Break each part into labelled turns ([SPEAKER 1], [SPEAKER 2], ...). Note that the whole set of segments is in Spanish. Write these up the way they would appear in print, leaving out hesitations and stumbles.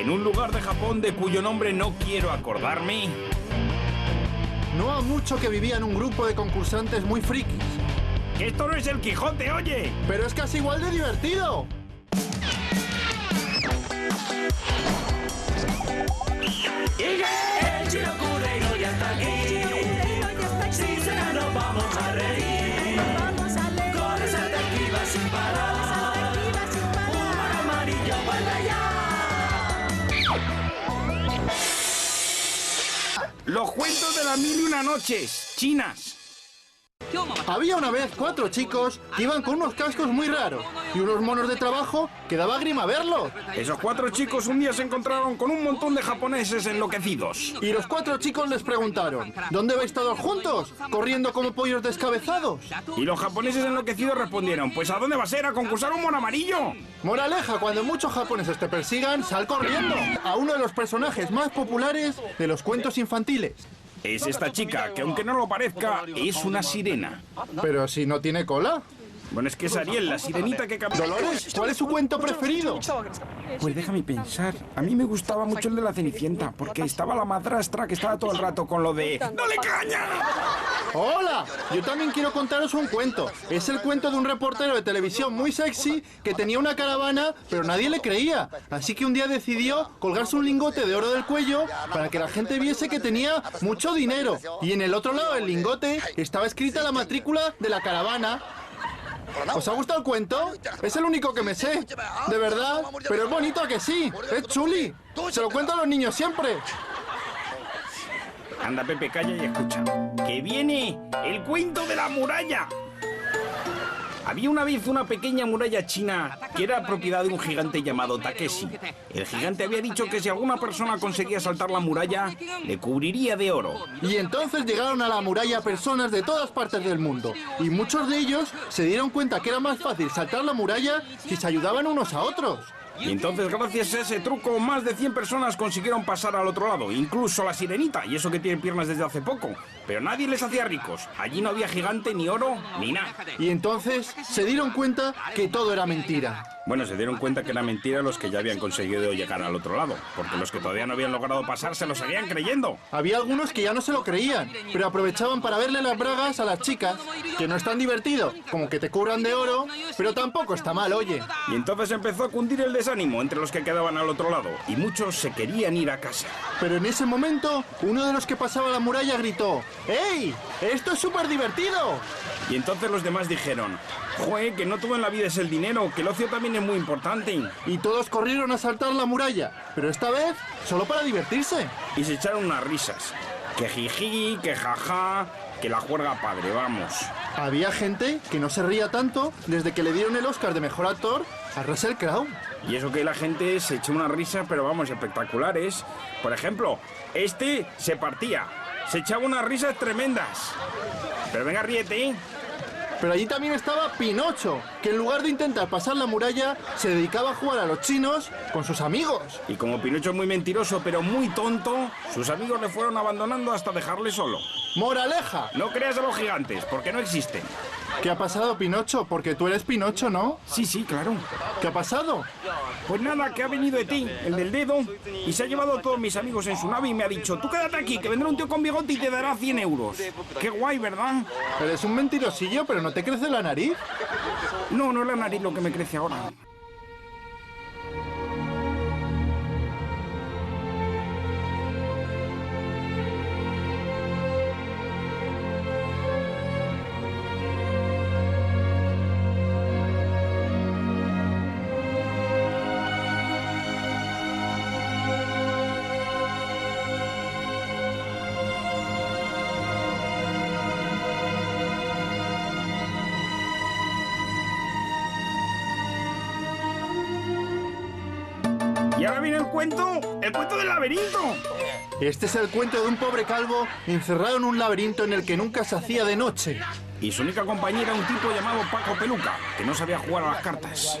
[SPEAKER 1] En un lugar de Japón de cuyo nombre no quiero acordarme...
[SPEAKER 2] No ha mucho que vivían un grupo de concursantes muy frikis.
[SPEAKER 1] ¡Que esto no es el Quijote, oye!
[SPEAKER 2] ¡Pero es casi igual de divertido!
[SPEAKER 3] El Chino Curreiro ya está aquí. Si será, nos vamos a reír. Con esa tequila sin parar. Un amarillo para allá.
[SPEAKER 1] Los cuentos de las 1001 noches, chinas.
[SPEAKER 2] Había una vez 4 chicos que iban con unos cascos muy raros y unos monos de trabajo que daba grima verlos.
[SPEAKER 1] Esos 4 chicos un día se encontraron con un montón de japoneses enloquecidos.
[SPEAKER 2] Y los 4 chicos les preguntaron, ¿dónde vais todos juntos? ¿Corriendo como pollos descabezados?
[SPEAKER 1] Y los japoneses enloquecidos respondieron, pues ¿a dónde va a ser? ¿A concursar un mono amarillo?
[SPEAKER 2] Moraleja, cuando muchos japoneses te persigan, sal corriendo a uno de los personajes más populares de los cuentos infantiles.
[SPEAKER 1] Es esta chica, que aunque no lo parezca, es una sirena.
[SPEAKER 2] Pero si no tiene cola.
[SPEAKER 1] Bueno, es que es Ariel, la sirenita que...
[SPEAKER 2] Dolores, ¿cuál es su cuento preferido?
[SPEAKER 1] Pues déjame pensar. A mí me gustaba mucho el de la Cenicienta, porque estaba la madrastra que estaba todo el rato con lo de... ¡Dale caña!
[SPEAKER 2] ¡Hola! Yo también quiero contaros un cuento. Es el cuento de un reportero de televisión muy sexy que tenía una caravana, pero nadie le creía. Así que un día decidió colgarse un lingote de oro del cuello para que la gente viese que tenía mucho dinero. Y en el otro lado del lingote estaba escrita la matrícula de la caravana. ¿Os ha gustado el cuento? Es el único que me sé. De verdad. Pero es bonito, ¿a que sí? Es chuli. Se lo cuento a los niños siempre.
[SPEAKER 1] Anda, Pepe, calla y escucha. ¡Que viene el cuento de la muralla! Había una vez una pequeña muralla china que era propiedad de un gigante llamado Takeshi. El gigante había dicho que si alguna persona conseguía saltar la muralla, le cubriría de oro.
[SPEAKER 2] Y entonces llegaron a la muralla personas de todas partes del mundo. Y muchos de ellos se dieron cuenta que era más fácil saltar la muralla si se ayudaban unos a otros.
[SPEAKER 1] Y entonces, gracias a ese truco, más de 100 personas consiguieron pasar al otro lado, incluso la sirenita, y eso que tiene piernas desde hace poco. Pero nadie les hacía ricos. Allí no había gigante, ni oro, ni nada.
[SPEAKER 2] Y entonces se dieron cuenta que todo era mentira.
[SPEAKER 1] Bueno, se dieron cuenta que era mentira los que ya habían conseguido llegar al otro lado, porque los que todavía no habían logrado pasar se lo seguían creyendo.
[SPEAKER 2] Había algunos que ya no se lo creían, pero aprovechaban para verle las bragas a las chicas, que no es tan divertido como que te cubran de oro, pero tampoco está mal, oye.
[SPEAKER 1] Y entonces empezó a cundir el desánimo entre los que quedaban al otro lado, y muchos se querían ir a casa.
[SPEAKER 2] Pero en ese momento, uno de los que pasaba la muralla gritó, ¡Ey! ¡Esto es súper divertido!
[SPEAKER 1] Y entonces los demás dijeron, ¡Joder, que no todo en la vida es el dinero, que el ocio también es muy importante!
[SPEAKER 2] Y todos corrieron a saltar la muralla, pero esta vez solo para divertirse.
[SPEAKER 1] Y se echaron unas risas. Que jiji, que jaja, que la juerga padre, vamos.
[SPEAKER 2] Había gente que no se ría tanto desde que le dieron el Oscar de Mejor Actor a Russell Crowe.
[SPEAKER 1] Y eso que la gente se echó unas risas, pero vamos, espectaculares. Por ejemplo, este se partía, se echaba unas risas tremendas. Pero venga, ríete, ¿eh?
[SPEAKER 2] Pero allí también estaba Pinocho, que en lugar de intentar pasar la muralla, se dedicaba a jugar a los chinos con sus amigos.
[SPEAKER 1] Y como Pinocho es muy mentiroso, pero muy tonto, sus amigos le fueron abandonando hasta dejarle solo.
[SPEAKER 2] ¡Moraleja!
[SPEAKER 1] No creas a los gigantes, porque no existen.
[SPEAKER 2] ¿Qué ha pasado, Pinocho? Porque tú eres Pinocho, ¿no?
[SPEAKER 1] Sí, claro.
[SPEAKER 2] ¿Qué ha pasado?
[SPEAKER 1] Pues nada, que ha venido E.T., el del dedo, y se ha llevado a todos mis amigos en su nave y me ha dicho, tú quédate aquí, que vendrá un tío con bigote y te dará 100 euros. Qué guay, ¿verdad?
[SPEAKER 2] Eres un mentirosillo, pero ¿no te crece la nariz?
[SPEAKER 1] No, no es la nariz lo que me crece ahora. Y ahora viene el cuento del laberinto.
[SPEAKER 2] Este es el cuento de un pobre calvo encerrado en un laberinto en el que nunca se hacía de noche.
[SPEAKER 1] Y su única compañera, un tipo llamado Paco Peluca, que no sabía jugar a las cartas.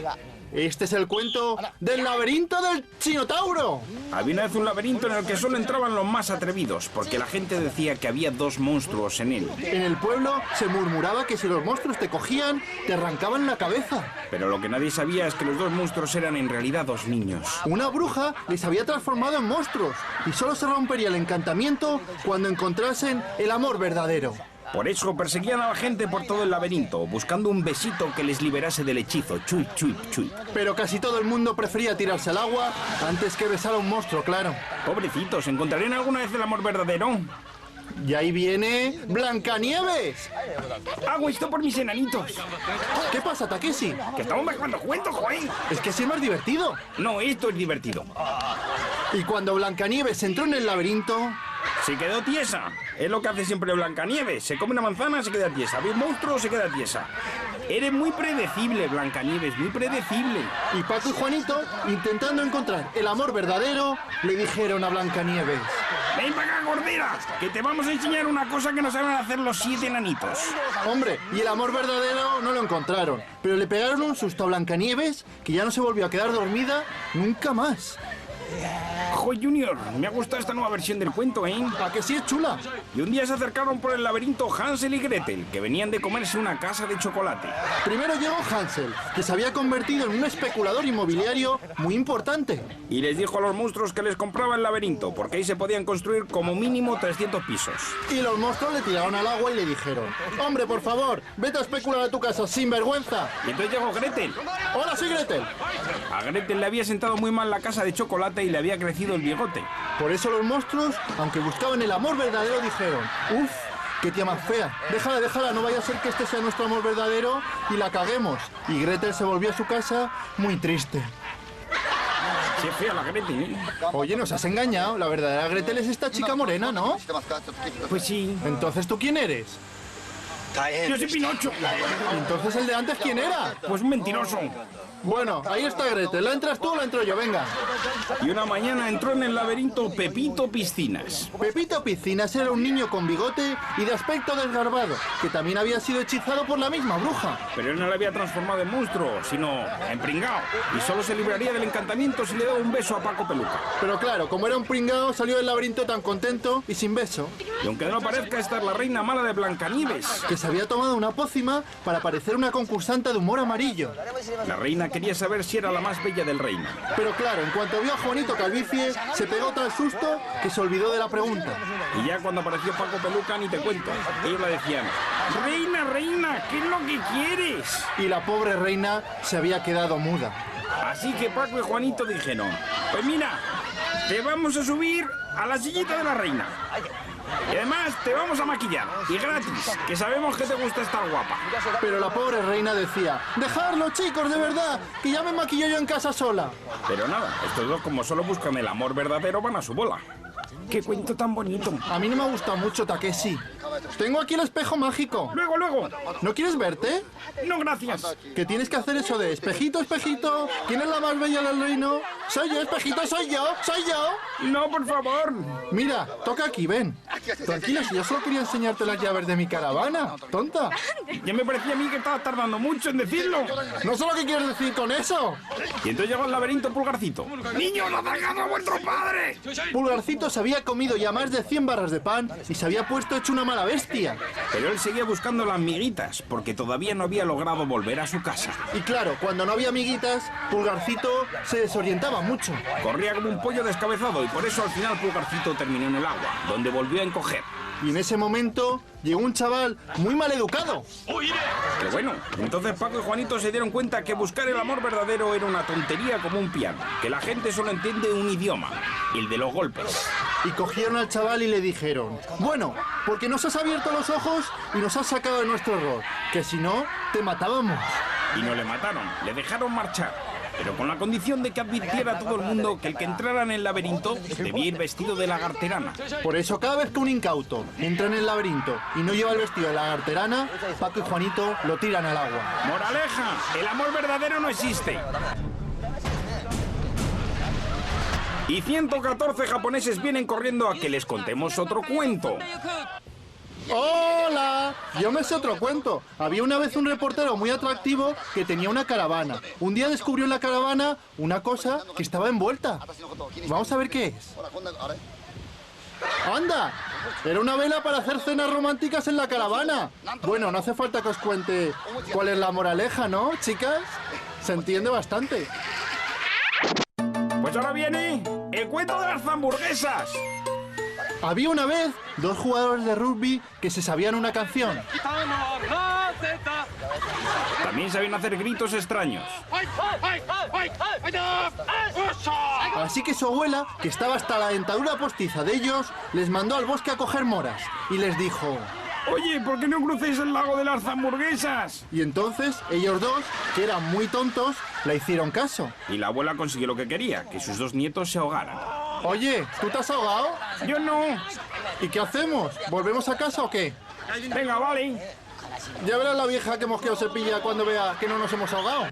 [SPEAKER 2] Este es el cuento del laberinto del Chinotauro.
[SPEAKER 1] Había una vez un laberinto en el que solo entraban los más atrevidos, porque la gente decía que había 2 monstruos en él.
[SPEAKER 2] En el pueblo se murmuraba que si los monstruos te cogían, te arrancaban la cabeza.
[SPEAKER 1] Pero lo que nadie sabía es que los 2 monstruos eran en realidad 2 niños.
[SPEAKER 2] Una bruja les había transformado en monstruos y solo se rompería el encantamiento cuando encontrasen el amor verdadero.
[SPEAKER 1] Por eso perseguían a la gente por todo el laberinto, buscando un besito que les liberase del hechizo. Chuy, chuy, chuy.
[SPEAKER 2] Pero casi todo el mundo prefería tirarse al agua antes que besar a un monstruo, claro.
[SPEAKER 1] Pobrecitos, ¿encontrarían alguna vez el amor verdadero?
[SPEAKER 2] Y ahí viene Blancanieves.
[SPEAKER 1] Hago esto por mis enanitos.
[SPEAKER 2] ¿Qué pasa, Takeshi?
[SPEAKER 1] Que estamos mezclando cuentos, joder.
[SPEAKER 2] Es que así es más divertido.
[SPEAKER 1] No, esto es divertido.
[SPEAKER 2] Y cuando Blancanieves entró en el laberinto...
[SPEAKER 1] Se quedó tiesa. Es lo que hace siempre Blancanieves. Se come una manzana, se queda tiesa. Ve un monstruo, se queda tiesa. Eres muy predecible, Blancanieves, muy predecible.
[SPEAKER 2] Y Paco y Juanito, intentando encontrar el amor verdadero, le dijeron a Blancanieves:
[SPEAKER 1] ¡Ven para acá, gordera! Que te vamos a enseñar una cosa que no saben hacer los 7 enanitos.
[SPEAKER 2] Hombre, y el amor verdadero no lo encontraron. Pero le pegaron un susto a Blancanieves que ya no se volvió a quedar dormida nunca más.
[SPEAKER 1] Jo, Junior, me ha gustado esta nueva versión del cuento, ¿eh?
[SPEAKER 2] ¿A que sí es chula?
[SPEAKER 1] Y un día se acercaron por el laberinto Hansel y Gretel, que venían de comerse una casa de chocolate.
[SPEAKER 2] Primero llegó Hansel, que se había convertido en un especulador inmobiliario muy importante.
[SPEAKER 1] Y les dijo a los monstruos que les compraba el laberinto, porque ahí se podían construir como mínimo 300 pisos.
[SPEAKER 2] Y los monstruos le tiraron al agua y le dijeron: hombre, por favor, vete a especular a tu casa, sin vergüenza.
[SPEAKER 1] Y entonces llegó Gretel.
[SPEAKER 2] Hola, soy Gretel.
[SPEAKER 1] A Gretel le había sentado muy mal la casa de chocolate y le había crecido el bigote.
[SPEAKER 2] Por eso los monstruos, aunque buscaban el amor verdadero, dijeron: uf, qué tía más fea, déjala, no vaya a ser que este sea nuestro amor verdadero y la caguemos. Y Gretel se volvió a su casa muy triste.
[SPEAKER 1] Sí, es fea la Gretel, ¿eh?
[SPEAKER 2] Oye, nos has engañado, la verdadera Gretel es esta chica morena, ¿no?
[SPEAKER 1] Pues sí.
[SPEAKER 2] Entonces, ¿tú quién eres?
[SPEAKER 1] Yo soy Pinocho.
[SPEAKER 2] ¿Y entonces el de antes quién era?
[SPEAKER 1] Pues un mentiroso.
[SPEAKER 2] Bueno, ahí está Gretel, ¿la entras tú o la entro yo? Venga.
[SPEAKER 1] Y una mañana entró en el laberinto Pepito Piscinas.
[SPEAKER 2] Pepito Piscinas era un niño con bigote y de aspecto desgarbado, que también había sido hechizado por la misma bruja.
[SPEAKER 1] Pero él no le había transformado en monstruo, sino en pringao. Y solo se libraría del encantamiento si le daba un beso a Paco Peluca.
[SPEAKER 2] Pero claro, como era un pringao, salió del laberinto tan contento y sin beso.
[SPEAKER 1] Y aunque no parezca, esta es la reina mala de Blancanieves.
[SPEAKER 2] Que se había tomado una pócima para parecer una concursante de humor amarillo.
[SPEAKER 1] La reina quería saber si era la más bella del reino.
[SPEAKER 2] Pero claro, en cuanto vio a Juanito Calvicie, se pegó tal susto que se olvidó de la pregunta.
[SPEAKER 1] Y ya cuando apareció Paco Peluca, ni te cuento. Ellos le decían: reina, reina, ¿qué es lo que quieres?
[SPEAKER 2] Y la pobre reina se había quedado muda.
[SPEAKER 1] Así que Paco y Juanito dijeron: pues mira, te vamos a subir a la sillita de la reina. Y además te vamos a maquillar, y gratis, que sabemos que te gusta estar guapa.
[SPEAKER 2] Pero la pobre reina decía: dejadlo, chicos, de verdad, que ya me maquillo yo en casa sola.
[SPEAKER 1] Pero nada, estos dos, como solo buscan el amor verdadero, van a su bola. ¡Qué cuento tan bonito!
[SPEAKER 2] A mí no me ha gustado mucho, Takeshi. Tengo aquí el espejo mágico.
[SPEAKER 1] Luego.
[SPEAKER 2] ¿No quieres verte?
[SPEAKER 1] No, gracias.
[SPEAKER 2] Que tienes que hacer eso de: espejito, espejito, ¿quién es la más bella del reino? Soy yo, espejito, soy yo.
[SPEAKER 1] No, por favor.
[SPEAKER 2] Mira, toca aquí, ven. Tranquila, si yo solo quería enseñarte las llaves de mi caravana, tonta.
[SPEAKER 1] Ya me parecía a mí que estabas tardando mucho en decirlo.
[SPEAKER 2] No sé lo que quieres decir con eso.
[SPEAKER 1] Y entonces llegó al laberinto Pulgarcito. ¡Niños, no atacad a vuestro padre!
[SPEAKER 2] Pulgarcito se había comido ya más de 100 barras de pan y se había puesto hecho una mala bestia.
[SPEAKER 1] Pero él seguía buscando las miguitas, porque todavía no había logrado volver a su casa.
[SPEAKER 2] Y claro, cuando no había amiguitas, Pulgarcito se desorientaba mucho.
[SPEAKER 1] Corría como un pollo descabezado y por eso al final Pulgarcito terminó en el agua, donde volvió a encoger.
[SPEAKER 2] Y en ese momento llegó un chaval muy mal educado.
[SPEAKER 1] Pero bueno, entonces Paco y Juanito se dieron cuenta que buscar el amor verdadero era una tontería como un piano, que la gente solo entiende un idioma, el de los golpes.
[SPEAKER 2] Y cogieron al chaval y le dijeron: bueno, porque nos has abierto los ojos y nos has sacado de nuestro error, que si no, te matábamos.
[SPEAKER 1] Y no le mataron, le dejaron marchar, pero con la condición de que advirtiera a todo el mundo que el que entrara en el laberinto debía ir vestido de lagarterana.
[SPEAKER 2] Por eso cada vez que un incauto entra en el laberinto y no lleva el vestido de lagarterana, Paco y Juanito lo tiran al agua.
[SPEAKER 1] ¡Moraleja! El amor verdadero no existe. Y 114 japoneses vienen corriendo a que les contemos otro cuento.
[SPEAKER 2] ¡Hola! Yo me sé otro cuento. Había una vez un reportero muy atractivo que tenía una caravana. Un día descubrió en la caravana una cosa que estaba envuelta. Vamos a ver qué es. ¡Anda! Era una vela para hacer cenas románticas en la caravana. Bueno, no hace falta que os cuente cuál es la moraleja, ¿no, chicas? Se entiende bastante.
[SPEAKER 1] Pues ahora viene el cuento de las hamburguesas.
[SPEAKER 2] Había una vez dos jugadores de rugby que se sabían una canción.
[SPEAKER 1] También sabían hacer gritos extraños.
[SPEAKER 2] Así que su abuela, que estaba hasta la dentadura postiza de ellos, les mandó al bosque a coger moras y les dijo...
[SPEAKER 1] Oye, ¿por qué no crucéis el lago de las hamburguesas?
[SPEAKER 2] Y entonces ellos dos, que eran muy tontos, le hicieron caso.
[SPEAKER 1] Y la abuela consiguió lo que quería, que sus dos nietos se ahogaran.
[SPEAKER 2] Oye, ¿tú te has ahogado?
[SPEAKER 1] Yo no.
[SPEAKER 2] ¿Y qué hacemos? ¿Volvemos a casa o qué?
[SPEAKER 1] Venga, vale.
[SPEAKER 2] Ya verás la vieja que mosqueo se pilla cuando vea que no nos hemos ahogado.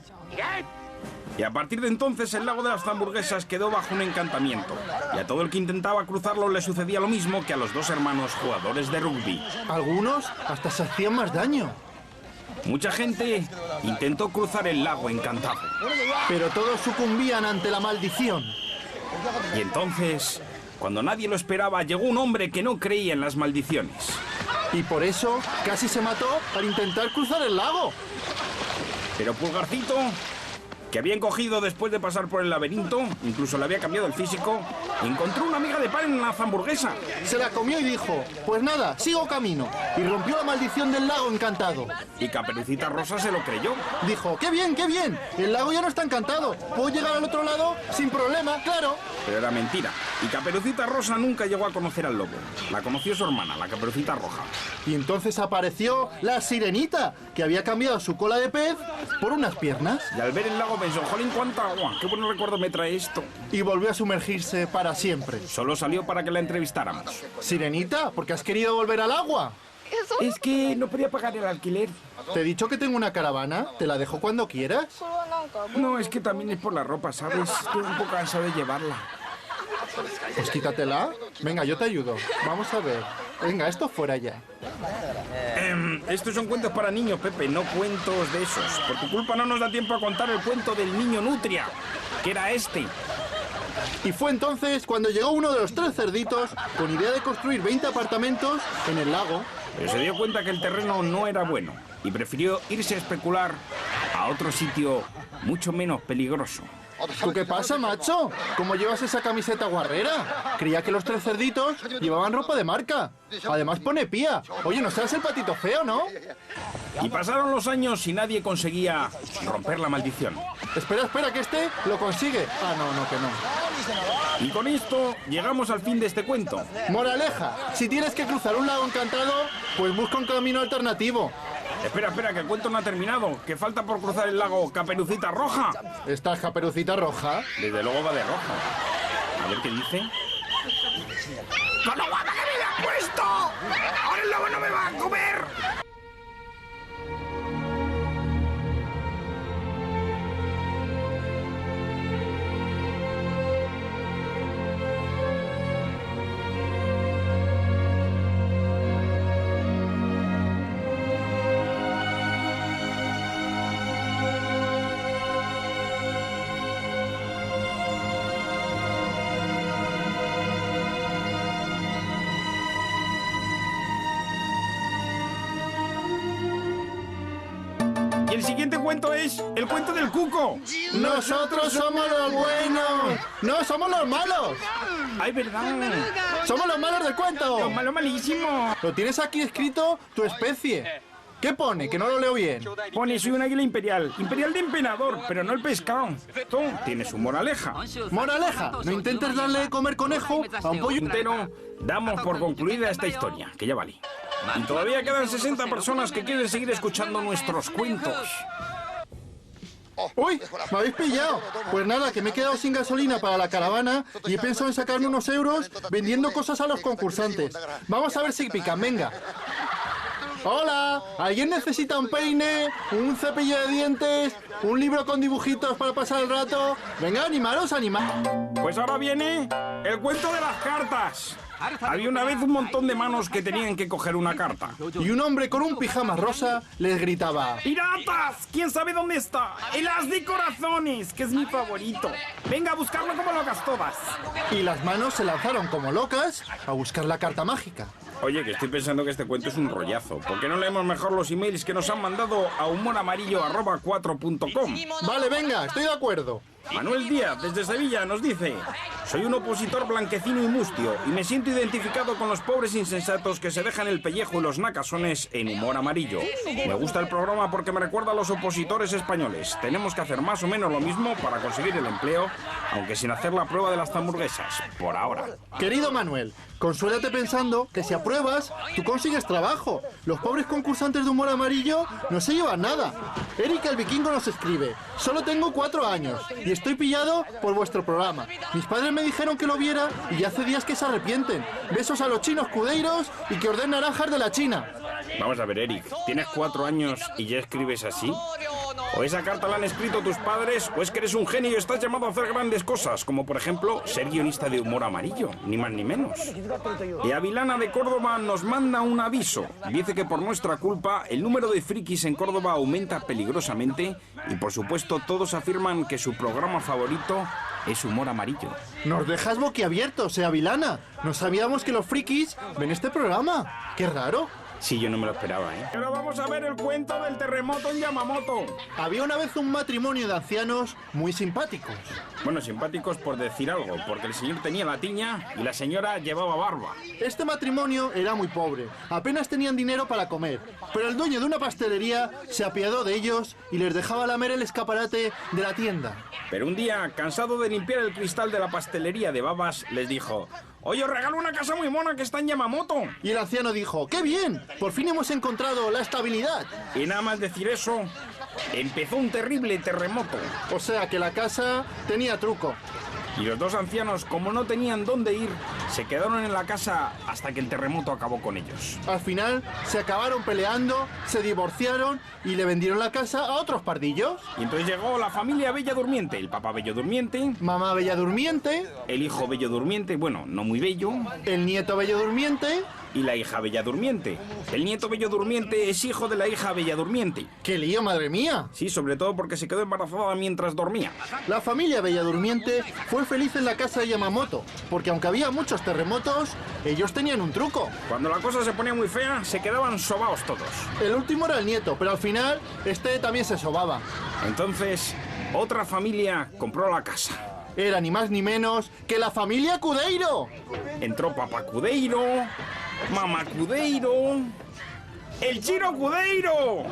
[SPEAKER 1] Y a partir de entonces el lago de las hamburguesas quedó bajo un encantamiento. Y a todo el que intentaba cruzarlo le sucedía lo mismo que a los dos hermanos jugadores de rugby.
[SPEAKER 2] Algunos hasta se hacían más daño.
[SPEAKER 1] Mucha gente intentó cruzar el lago encantado.
[SPEAKER 2] Pero todos sucumbían ante la maldición.
[SPEAKER 1] Y entonces, cuando nadie lo esperaba, llegó un hombre que no creía en las maldiciones.
[SPEAKER 2] Y por eso casi se mató al intentar cruzar el lago.
[SPEAKER 1] Pero Pulgarcito, que habían cogido después de pasar por el laberinto, incluso le había cambiado el físico, encontró una miga de pan en una hamburguesa.
[SPEAKER 2] Se la comió y dijo, pues nada, sigo camino. Y rompió la maldición del lago encantado.
[SPEAKER 1] Y Caperucita Rosa se lo creyó.
[SPEAKER 2] Dijo, ¡qué bien, qué bien! El lago ya no está encantado. ¿Puedo llegar al otro lado sin problema? ¡Claro!
[SPEAKER 1] Pero era mentira. Y Caperucita Rosa nunca llegó a conocer al lobo. La conoció su hermana, la Caperucita Roja.
[SPEAKER 2] Y entonces apareció la sirenita, que había cambiado su cola de pez por unas piernas.
[SPEAKER 1] Y al ver el lago pensó, jolín, cuánta agua, qué buen recuerdo me trae esto.
[SPEAKER 2] Y volvió a sumergirse para siempre.
[SPEAKER 1] Solo salió para que la entrevistáramos.
[SPEAKER 2] Sirenita, ¿por qué has querido volver al agua?
[SPEAKER 1] Es que no podía pagar el alquiler.
[SPEAKER 2] Te he dicho que tengo una caravana, te la dejo cuando quieras.
[SPEAKER 1] No, es que también es por la ropa, ¿sabes? Estoy un poco cansado de llevarla.
[SPEAKER 2] Pues quítatela. Venga, yo te ayudo. Vamos a ver. Venga, esto fuera ya.
[SPEAKER 1] Estos son cuentos para niños, Pepe, no cuentos de esos. Por tu culpa no nos da tiempo a contar el cuento del niño nutria, que era este.
[SPEAKER 2] Y fue entonces cuando llegó uno de los tres cerditos con idea de construir 20 apartamentos en el lago.
[SPEAKER 1] Pero se dio cuenta que el terreno no era bueno y prefirió irse a especular a otro sitio mucho menos peligroso.
[SPEAKER 2] ¿Tú qué pasa, macho? ¿Cómo llevas esa camiseta guarrera? Creía que los tres cerditos llevaban ropa de marca. Además pone pía. Oye, no seas el patito feo, ¿no?
[SPEAKER 1] Y pasaron los años y nadie conseguía romper la maldición.
[SPEAKER 2] Espera, que este lo consigue. Ah, no, que no.
[SPEAKER 1] Y con esto llegamos al fin de este cuento.
[SPEAKER 2] Moraleja, si tienes que cruzar un lago encantado, pues busca un camino alternativo.
[SPEAKER 1] Espera, que el cuento no ha terminado. Que falta por cruzar el lago Caperucita Roja.
[SPEAKER 2] ¿Esta es Caperucita Roja?
[SPEAKER 1] Desde luego va de roja. A ver qué dice. ¡Con lo guapa que me la ha puesto! ¡Ahora el lobo no me va a comer! El siguiente cuento es el cuento del cuco.
[SPEAKER 2] ¡Nosotros somos los buenos! ¡No, somos los malos!
[SPEAKER 1] ¡Ay, verdad!
[SPEAKER 2] ¡Somos los malos del cuento!
[SPEAKER 1] ¡Lo malo malísimo!
[SPEAKER 2] Lo tienes aquí escrito tu especie. ¿Qué pone? Que no lo leo bien.
[SPEAKER 1] Pone, soy un águila imperial. Imperial de emperador, pero no el pescado. Tú tienes su moraleja.
[SPEAKER 2] Moraleja, no intentes darle de comer conejo a un pollo
[SPEAKER 1] Entero, damos por concluida esta historia, que ya vale. Y todavía quedan 60 personas que quieren seguir escuchando nuestros cuentos.
[SPEAKER 2] ¡Uy! ¡Me habéis pillado! Pues nada, que me he quedado sin gasolina para la caravana y he pensado en sacarme unos euros vendiendo cosas a los concursantes. Vamos a ver si pican, venga. Hola, ¿alguien necesita un peine, un cepillo de dientes, un libro con dibujitos para pasar el rato? Venga, animaros, animaros.
[SPEAKER 1] Pues ahora viene el cuento de las cartas. Había una vez un montón de manos que tenían que coger una carta.
[SPEAKER 2] Y un hombre con un pijama rosa les gritaba:
[SPEAKER 1] ¡Piratas! ¿Quién sabe dónde está? ¡El as de corazones, que es mi favorito! Venga a buscarlo como locas todas.
[SPEAKER 2] Y las manos se lanzaron como locas a buscar la carta mágica.
[SPEAKER 1] Oye, que estoy pensando que este cuento es un rollazo. ¿Por qué no leemos mejor los emails que nos han mandado a humoramarillo@4.com?
[SPEAKER 2] Vale, venga, estoy de acuerdo.
[SPEAKER 1] Manuel Díaz, desde Sevilla, nos dice: soy un opositor blanquecino y mustio y me siento identificado con los pobres insensatos que se dejan el pellejo y los nacasones en Humor Amarillo. Me gusta el programa porque me recuerda a los opositores españoles. Tenemos que hacer más o menos lo mismo para conseguir el empleo, aunque sin hacer la prueba de las hamburguesas, por ahora.
[SPEAKER 2] Querido Manuel, consuélate pensando que si apruebas, tú consigues trabajo. Los pobres concursantes de Humor Amarillo no se llevan nada. Erika el Vikingo nos escribe: solo tengo 4 años y estoy pillado por vuestro programa. Mis padres me dijeron que lo viera y ya hace días que se arrepienten. Besos a los chinos cudeiros y que orden naranjas de la China.
[SPEAKER 1] Vamos a ver, Eric, ¿tienes 4 años y ya escribes así? ¿O esa carta la han escrito tus padres o es que eres un genio y estás llamado a hacer grandes cosas, como por ejemplo ser guionista de Humor Amarillo, ni más ni menos? Y Avilana de Córdoba nos manda un aviso. Dice que por nuestra culpa el número de frikis en Córdoba aumenta peligrosamente y por supuesto todos afirman que su programa favorito es Humor Amarillo.
[SPEAKER 2] Nos dejas boquiabiertos, Avilana. No sabíamos que los frikis ven este programa. ¡Qué raro!
[SPEAKER 1] Sí, yo no me lo esperaba, ¿eh? Pero vamos a ver el cuento del terremoto en Yamamoto.
[SPEAKER 2] Había una vez un matrimonio de ancianos muy simpáticos.
[SPEAKER 1] Bueno, simpáticos por decir algo, porque el señor tenía la tiña y la señora llevaba barba.
[SPEAKER 2] Este matrimonio era muy pobre, apenas tenían dinero para comer, pero el dueño de una pastelería se apiadó de ellos y les dejaba lamer el escaparate de la tienda.
[SPEAKER 1] Pero un día, cansado de limpiar el cristal de la pastelería de babas, les dijo: oye, os regalo una casa muy mona que está en Yamamoto.
[SPEAKER 2] Y el anciano dijo: ¡qué bien! Por fin hemos encontrado la estabilidad.
[SPEAKER 1] Y nada más decir eso, empezó un terrible terremoto.
[SPEAKER 2] O sea que la casa tenía truco.
[SPEAKER 1] Y los dos ancianos, como no tenían dónde ir, se quedaron en la casa hasta que el terremoto acabó con ellos.
[SPEAKER 2] Al final se acabaron peleando, se divorciaron y le vendieron la casa a otros pardillos.
[SPEAKER 1] Y entonces llegó la familia Bella Durmiente, el papá Bello Durmiente,
[SPEAKER 2] Mamá Bella Durmiente,
[SPEAKER 1] el hijo Bello Durmiente, bueno, no muy bello,
[SPEAKER 2] el nieto Bello Durmiente
[SPEAKER 1] y la hija Bella Durmiente. El nieto Bello Durmiente es hijo de la hija Bella Durmiente.
[SPEAKER 2] ¡Qué lío, madre mía!
[SPEAKER 1] Sí, sobre todo porque se quedó embarazada mientras dormía.
[SPEAKER 2] La familia Bella Durmiente fue feliz en la casa de Yamamoto, porque aunque había muchos terremotos, ellos tenían un truco.
[SPEAKER 1] Cuando la cosa se ponía muy fea, se quedaban sobaos todos.
[SPEAKER 2] El último era el nieto, pero al final este también se sobaba.
[SPEAKER 1] Entonces, otra familia compró la casa.
[SPEAKER 2] Era ni más ni menos que la familia Cudeiro.
[SPEAKER 1] Entró papá Cudeiro, mamá Cudeiro, el chino Cudeiro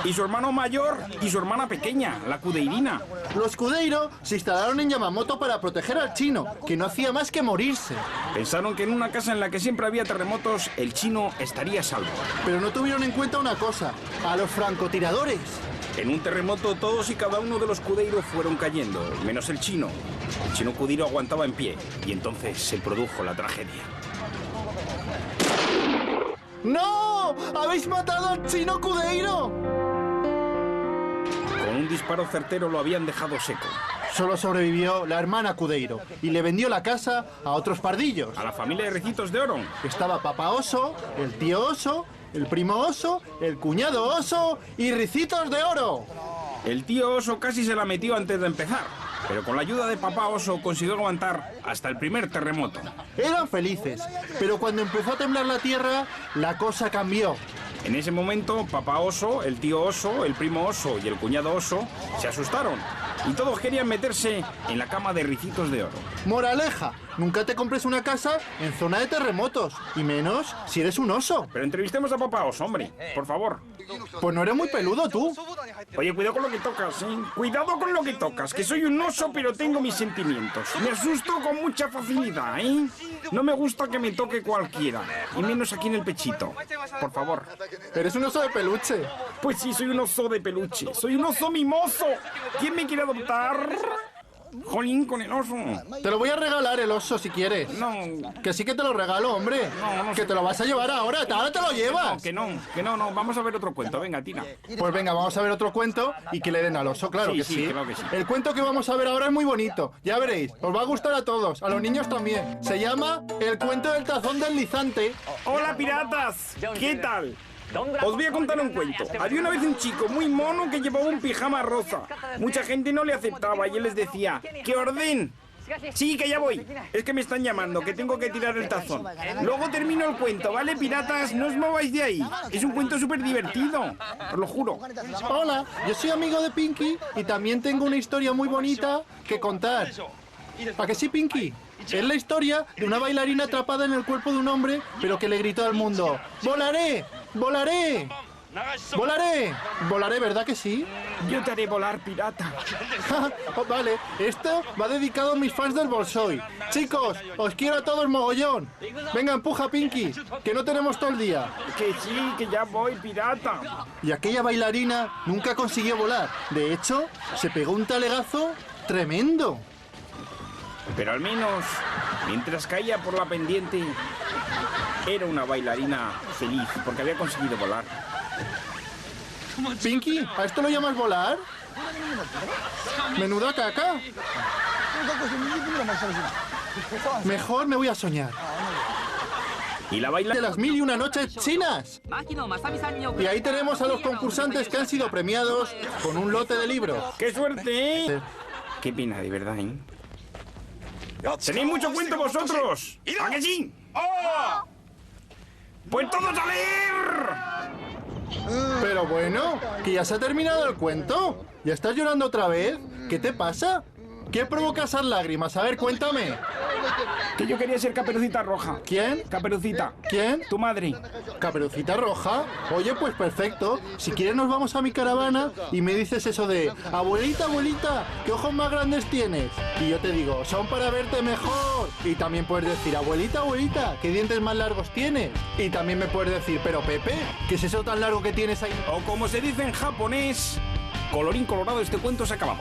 [SPEAKER 1] y su hermano mayor y su hermana pequeña, la Cudeirina.
[SPEAKER 2] Los Cudeiro se instalaron en Yamamoto para proteger al chino, que no hacía más que morirse.
[SPEAKER 1] Pensaron que en una casa en la que siempre había terremotos, el chino estaría a salvo.
[SPEAKER 2] Pero no tuvieron en cuenta una cosa: a los francotiradores.
[SPEAKER 1] En un terremoto todos y cada uno de los Cudeiro fueron cayendo, menos el chino. El chino Cudeiro aguantaba en pie y entonces se produjo la tragedia.
[SPEAKER 2] ¡No! ¡Habéis matado al chino Cudeiro!
[SPEAKER 1] Con un disparo certero lo habían dejado seco.
[SPEAKER 2] Solo sobrevivió la hermana Cudeiro y le vendió la casa a otros pardillos.
[SPEAKER 1] A la familia de Ricitos de Oro.
[SPEAKER 2] Estaba papá oso, el tío oso, el primo oso, el cuñado oso y Ricitos de Oro.
[SPEAKER 1] El tío oso casi se la metió antes de empezar, pero con la ayuda de papá oso consiguió aguantar hasta el primer terremoto.
[SPEAKER 2] Eran felices, pero cuando empezó a temblar la tierra, la cosa cambió.
[SPEAKER 1] En ese momento, papá oso, el tío oso, el primo oso y el cuñado oso se asustaron y todos querían meterse en la cama de Ricitos de Oro.
[SPEAKER 2] Moraleja: nunca te compres una casa en zona de terremotos, y menos si eres un oso.
[SPEAKER 1] Pero entrevistemos a papá oso, hombre, por favor.
[SPEAKER 2] Pues no eres muy peludo tú.
[SPEAKER 1] Oye, cuidado con lo que tocas, ¿eh? Cuidado con lo que tocas, que soy un oso pero tengo mis sentimientos. Me asusto con mucha facilidad, ¿eh? No me gusta que me toque cualquiera, y menos aquí en el pechito. Por favor.
[SPEAKER 2] Eres un oso de peluche.
[SPEAKER 1] Pues sí, soy un oso de peluche. Soy un oso mimoso. ¿Quién me quiere adoptar? Jolín, con el oso.
[SPEAKER 2] Te lo voy a regalar el oso si quieres.
[SPEAKER 1] No,
[SPEAKER 2] Que sí que te lo regalo, hombre.
[SPEAKER 1] No,
[SPEAKER 2] Que te lo vas a llevar ahora te lo llevas.
[SPEAKER 1] no. Vamos a ver otro cuento. Venga, tira.
[SPEAKER 2] Pues venga, vamos a ver otro cuento y que le den al oso, claro
[SPEAKER 1] Sí,
[SPEAKER 2] que
[SPEAKER 1] sí,
[SPEAKER 2] sí.
[SPEAKER 1] claro que sí.
[SPEAKER 2] El cuento que vamos a ver ahora es muy bonito, ya veréis, os va a gustar a todos, a los niños también. Se llama El cuento del tazón deslizante.
[SPEAKER 1] Hola, piratas. ¿Qué tal? Os voy a contar un cuento. Había una vez un chico muy mono que llevaba un pijama rosa. Mucha gente no le aceptaba y él les decía, ¡que orden! Sí, que ya voy. Es que me están llamando, que tengo que tirar el tazón. Luego termino el cuento, ¿vale, piratas? No os mováis de ahí. Es un cuento súper divertido, os lo juro.
[SPEAKER 2] Hola, yo soy amigo de Pinky y también tengo una historia muy bonita que contar. ¿Para qué sí, Pinky? Es la historia de una bailarina atrapada en el cuerpo de un hombre, pero que le gritó al mundo, ¡volaré! ¡Volaré! ¡Volaré! ¡Volaré!, ¿verdad que sí?
[SPEAKER 1] Yo te haré volar, pirata.
[SPEAKER 2] Oh, vale, esto va dedicado a mis fans del Bolshoi. Chicos, os quiero a todos mogollón. Venga, empuja, Pinky, que no tenemos todo el día.
[SPEAKER 1] Que sí, que ya voy, pirata.
[SPEAKER 2] Y aquella bailarina nunca consiguió volar. De hecho, se pegó un talegazo tremendo.
[SPEAKER 1] Pero al menos, mientras caía por la pendiente, era una bailarina feliz porque había conseguido volar.
[SPEAKER 2] Pinky, ¿a esto lo llamas volar? Menuda caca. Mejor me voy a soñar.
[SPEAKER 1] Y la
[SPEAKER 2] De
[SPEAKER 1] bailarina...
[SPEAKER 2] las 1001 noches chinas. Y ahí tenemos a los concursantes que han sido premiados con un lote de libros.
[SPEAKER 1] ¡Qué suerte, eh! Qué pena, de verdad, ¿eh? ¿Tenéis mucho cuento vosotros? ¿A que sí? ¡Pues todos a leer!
[SPEAKER 2] Pero bueno, que ya se ha terminado el cuento. ¿Ya estás llorando otra vez? ¿Qué te pasa? ¿Qué provoca esas lágrimas? A ver, cuéntame.
[SPEAKER 1] Que yo quería ser Caperucita Roja.
[SPEAKER 2] ¿Quién?
[SPEAKER 1] Caperucita.
[SPEAKER 2] ¿Quién?
[SPEAKER 1] Tu madre.
[SPEAKER 2] ¿Caperucita Roja? Oye, pues perfecto. Si quieres nos vamos a mi caravana y me dices eso de abuelita, abuelita, ¿qué ojos más grandes tienes? Y yo te digo, son para verte mejor. Y también puedes decir, abuelita, abuelita, ¿qué dientes más largos tienes? Y también me puedes decir, pero Pepe, ¿qué es eso tan largo que tienes ahí?
[SPEAKER 1] O como se dice en japonés, colorín colorado, este cuento se ha acabado.